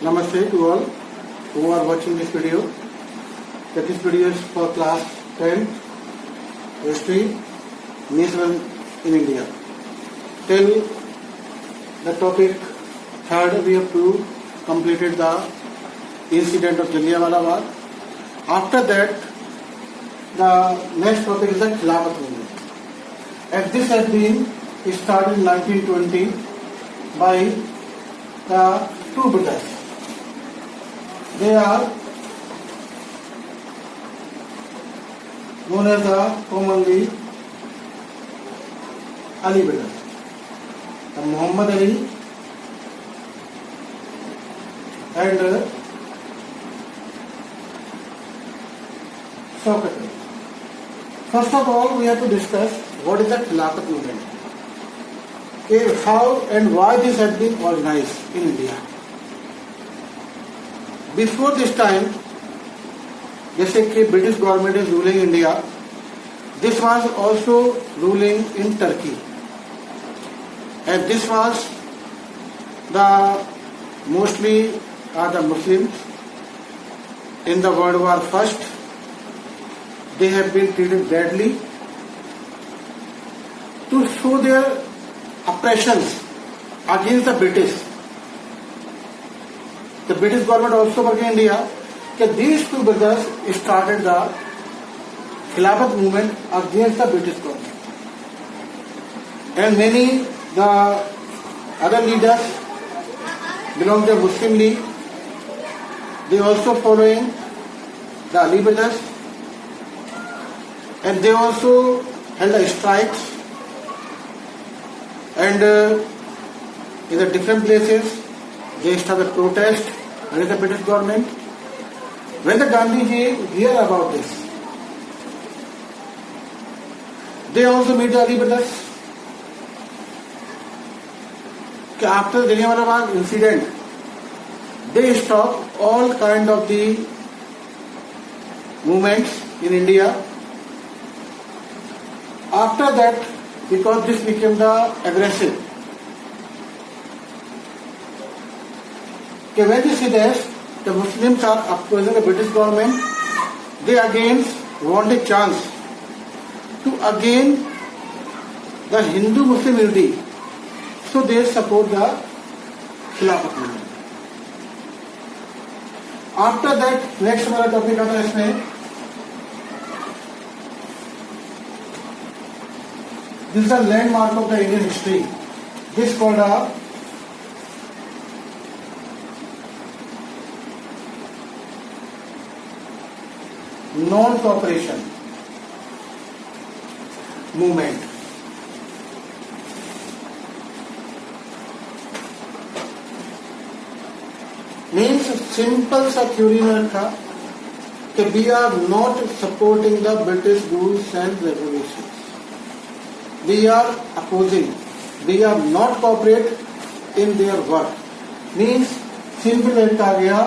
Namaste to all who are watching this video. This video is for class 10 history nation in India. Till the topic third we have to completed the incident of Jallianwala Bagh. After that the next topic is the Khilafat movement. And this has been started in 1920 by the two brothers. They are known as the commonly Ali brothers. Muhammad Ali and Shaukat Ali. First of all, we have to discuss what is the Khilafat movement. How and why this has been organized in India. Before this time, जैसे कि British government is ruling India, this was also ruling in Turkey and this was the mostly are the Muslims in the world war first. They have been treated badly to show their oppressions against the British. The British government also working in India. That these two brothers started the Khilafat movement against the British government, and many the other leaders belong to the Muslim League. They also following the Ali brothers, and they also held the strikes. And in the different places, they started protest against the British government. When the Gandhiji hear about this, they also meet the Ali brothers. After the Jallianwala Bagh incident, they stopped all kind of the movements in India. After that, because this became the aggressive. Okay, when they see this, the Muslims are opposing the British government. They again want a chance to again the Hindu-Muslim unity. So they support the Khilafat movement. After that, next हमारा topic आता है इसमें. This is a landmark of the Indian history. This is called a non-cooperation movement. Means simple सा theory में रखा कि we are not supporting the British rules and regulations. We are opposing. We are not cooperate in their work. Means simple एक आ गया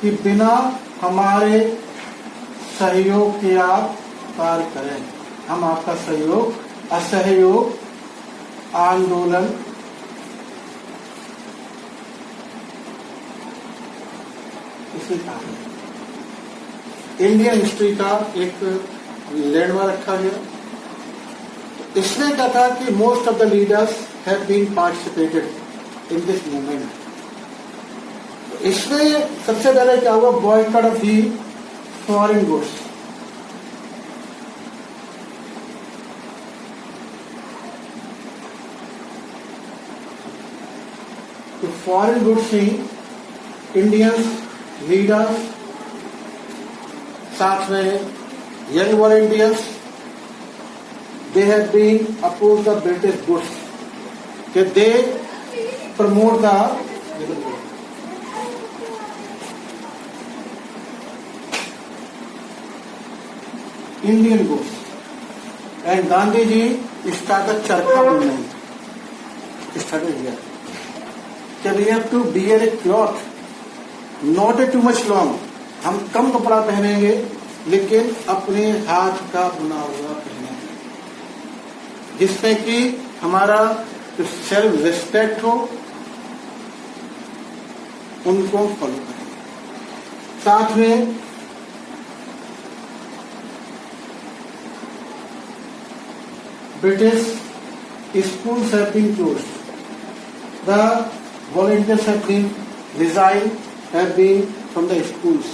कि बिना हमारे सहयोग के आप कार्य करें, हम आपका सहयोग असहयोग आंदोलन इसे कहा गया. इंडियन हिस्ट्री का एक लैंडमार्क रखा गया. इसमें क्या था कि most of the leaders have been participated in this movement. इसमें सबसे पहले क्या हुआ, boycott of the foreign goods. तो फॉरेन गुड्स ही इंडियंस लीडर्स साथ में young volunteers, they have been opposed the British goods. That they promote the Indian goods. And Gandhiji started Charkha movement. Started here. That we have to wear a cloth, not a too much long. हम कम कपड़ा पहनेंगे लेकिन अपने हाथ का बुना हुआ पहनेंगे, जिससे कि हमारा सेल्फ रिस्पेक्ट हो उनको फॉलो करें। साथ में British schools have been closed. The volunteers have been resigned, have been from the schools.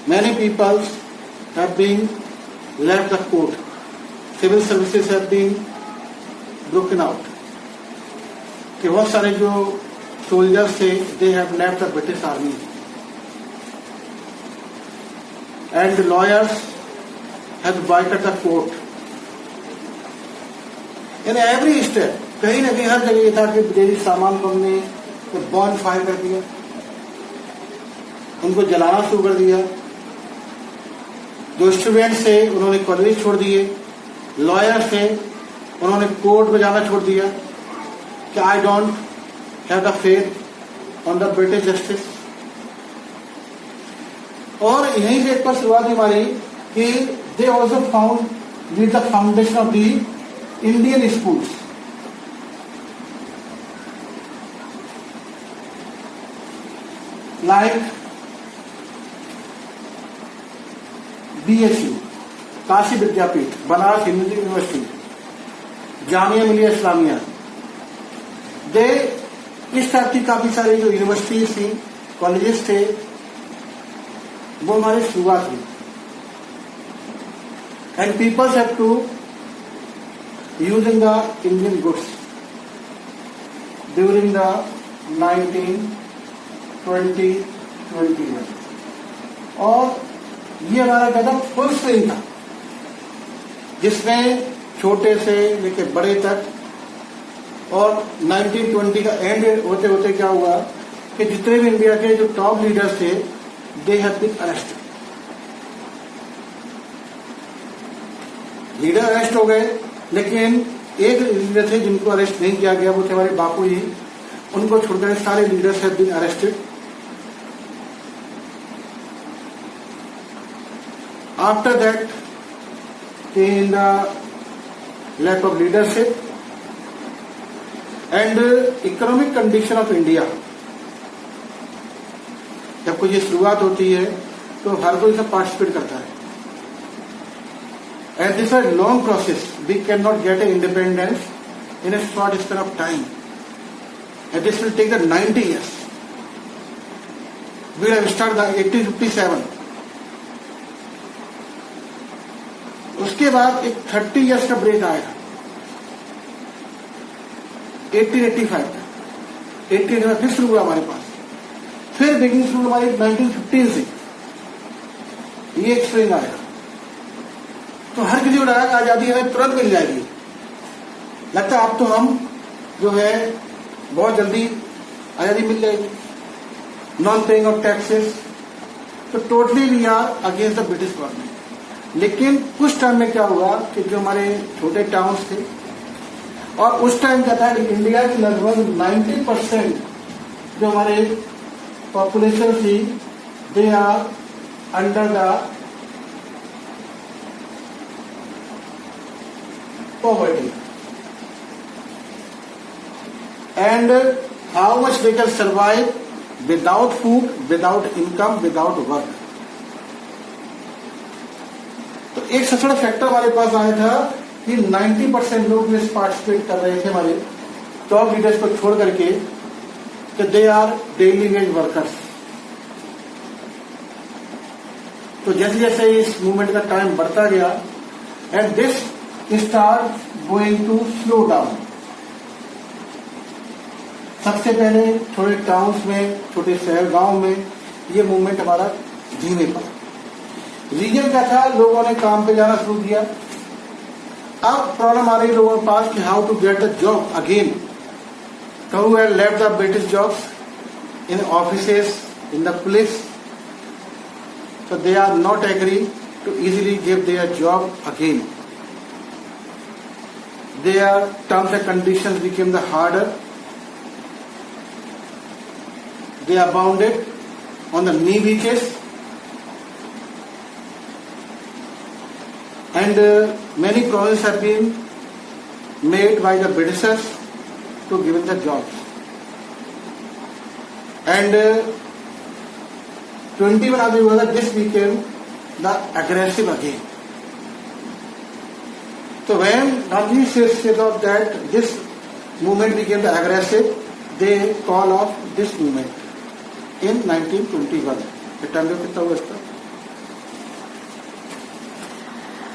Many people have been left the court. Civil services have been broken out. कि बहुत सारे जो soldiers थे, they have left the British army. And the lawyers have boycotted the court. In every step कहीं ना कहीं हर जगह ये था कि विदेशी सामान को हमने बॉन फायर कर दिया, उनको जलाना शुरू कर दिया। जो स्टूडेंट्स थे उन्होंने कॉलेज छोड़ दिए, लॉयर्स थे उन्होंने कोर्ट में जाना छोड़ दिया कि I don't have the faith on the British justice. और यहीं से एक बार शुरुआत हमारी कि they also found with the foundation of the Indian schools. Like BSU, Kashi Vidyapith, Banaras Hindu university, Jamia Millia Islamia, दे इस टाइप की काफी सारी जो यूनिवर्सिटीज थी, कॉलेजेस थे, वो हमारी शुरुआत हुई। And peoples have to using the Indian goods during the 1920-21 और ये हमारा कदम फुल स्विंग था, जिसमें छोटे से लेके बड़े तक। और 1920 का एंड होते होते क्या हुआ कि जितने भी इंडिया के जो टॉप लीडर्स थे, they have been arrested. Leader arrest हो गए, लेकिन एक लीडर थे जिनको अरेस्ट नहीं किया गया, वो थे हमारे बापू जी। उनको छोड़कर सारे leaders have been arrested. After that in the lack of leadership and economic condition of India. जब कोई ये शुरुआत होती है तो हर कोई इसमें पार्टिसिपेट करता है। And this is a long process. We cannot get an independence in a short span of time. And this will take the 90 years. We have started the 1857. उसके बाद एक 30 years का ब्रेक आएगा 1885 का। 1885 फिर शुरू हुआ हमारे पास, फिर बिगिनिंग शुरू हमारी 1915 से। ये एक स्प्रिंग आएगा। तो हर किसी को लगा कि आजादी हमें तुरंत मिल जाएगी। लगता है अब तो हम जो है बहुत जल्दी आजादी मिल जाएगी, नॉन पेइंग ऑफ टैक्सेस। तो totally we are against the British government. लेकिन कुछ टाइम में क्या हुआ कि जो हमारे छोटे टाउन्स थे, और उस टाइम क्या था कि इंडिया की लगभग 90% जो हमारे पॉपुलेशन थी, they are under the poverty, and how much they can survive without food, without income, without work. तो एक सबसे बड़ा फैक्टर हमारे पास आया था कि 90% लोग जो पार्टिसिपेट कर रहे थे हमारे टॉप लीडर्स को छोड़ करके, कि they are daily wage workers. तो जैसे जैसे इस मूवमेंट का टाइम बढ़ता गया, and this start going to slow down. सबसे पहले छोटे टाउन्स में, छोटे शहर गांव में ये मूवमेंट हमारा धीमे पड़ा। रीजन क्या था? लोगों ने काम पे जाना शुरू किया। अब प्रॉब्लम आ रही लोगों के पास कि how to get the job again. Who had left the British jobs in offices, in the police, so they are not agree to easily give their job again. Their terms and conditions became the harder. They are bounded on the knee beaches, and many promises have been made by the Britishers to give them the jobs. And 21 आदमी हुआ था, this became the aggressive again. So when Gandhi said that this movement became the aggressive, they call off this movement in 1921. Time कितना हुआ इसका?